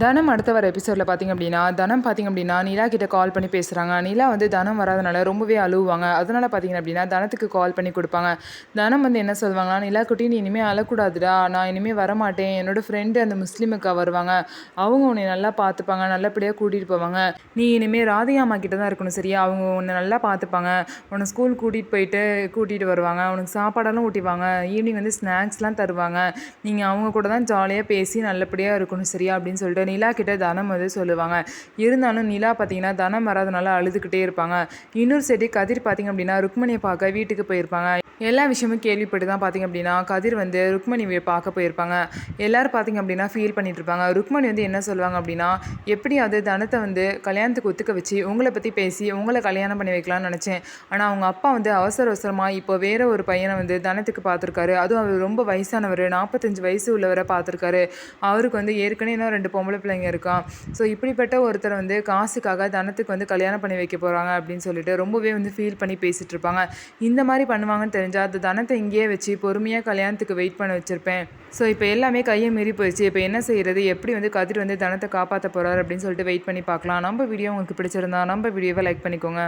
தனம் அடுத்த வர எபிசோடில் பார்த்திங்க அப்படின்னா, தனம் பார்த்திங்க அப்படின்னா நிலா கிட்ட கால் பண்ணி பேசுகிறாங்க. நிலா வந்து தனம் வராதனால ரொம்பவே அழுவாங்க. அதனால் பார்த்திங்க அப்படின்னா தனத்துக்கு கால் பண்ணி கொடுப்பாங்க. தனம் வந்து என்ன சொல்லுவாங்கன்னா, நிலா குட்டி நீ இனிமேல் அழக்கூடாதுடா, நான் இனிமேல் வரமாட்டேன், என்னோடய ஃப்ரெண்டு அந்த முஸ்லீமுக்கா வருவாங்க, அவங்க உன்னை நல்லா பார்த்துப்பாங்க, நல்லபடியாக கூட்டிகிட்டு போவாங்க, நீ இனிமேல் ராதிகா அம்மா கிட்ட தான் இருக்கணும் சரியா, அவங்க உன்னை நல்லா பார்த்துப்பாங்க, உன்னை ஸ்கூல் கூட்டிகிட்டு வருவாங்க, உனக்கு சாப்பாடெல்லாம் ஊட்டிவாங்க, ஈவினிங் வந்து ஸ்நாக்ஸ்லாம் தருவாங்க, நீங்கள் அவங்க கூட தான் ஜாலியாக பேசி நல்லபடியாக இருக்கணும் சரியா அப்படின்னு சொல்லிட்டு நிலா கிட்ட தனம் வந்து சொல்லுவாங்க. இருந்தாலும் நிலா பார்த்தீங்கன்னா தனம் வராதனால அழுதுகிட்டே இருப்பாங்க. இன்னொரு சைடு கதிர் பார்த்தீங்க அப்படின்னா ருக்மணியை பார்க்க வீட்டுக்கு போயிருப்பாங்க. எல்லா விஷயமும் கேள்விப்பட்டு தான் பார்த்திங்க அப்படின்னா கதிர் வந்து ருக்மணியை பார்க்க போயிருப்பாங்க. எல்லோரும் பார்த்திங்க அப்படின்னா ஃபீல் பண்ணிட்டு இருப்பாங்க. ருக்மணி வந்து என்ன சொல்லுவாங்க அப்படின்னா, எப்படியாவது தனத்தை வந்து கல்யாணத்துக்கு ஒத்துக்க வச்சு உங்களை பற்றி பேசி உங்களை கல்யாணம் பண்ணி வைக்கலாம்னு நினச்சேன். ஆனால் அவங்க அப்பா வந்து அவசரமாக இப்போ வேறு ஒரு பையனை வந்து தனத்துக்கு பார்த்துருக்காரு. அதுவும் அவர் ரொம்ப வயசானவர், 45 வயசு உள்ளவரை பார்த்துருக்காரு. அவருக்கு வந்து ஏற்கனவே இன்னும் 2 பொம்பளை பிள்ளைங்க இருக்கான். ஸோ இப்படிப்பட்ட ஒருத்தர் வந்து காசுக்காக தனத்துக்கு வந்து கல்யாணம் பண்ணி வைக்க போகிறாங்க அப்படின்னு சொல்லிட்டு ரொம்பவே வந்து ஃபீல் பண்ணி பேசிகிட்டு இருப்பாங்க. இந்த மாதிரி பண்ணுவாங்கன்னு தெரிஞ்சு அந்த தனத்தை இங்கேயே வச்சு பொறுமையாக கல்யாணத்துக்கு வெயிட் பண்ண வச்சுருப்பேன். ஸோ இப்போ எல்லாமே கையை மீறி போயிடுச்சு. இப்போ என்ன செய்கிறது, எப்படி வந்து கதிர் வந்து தனத்தை காப்பாற்ற போகிறார் அப்படின்னு சொல்லிட்டு வெயிட் பண்ணி பார்க்கலாம். நம்ம வீடியோ உங்களுக்கு பிடிச்சிருந்தா நம்ம வீடியோவை லைக் பண்ணிக்கோங்க.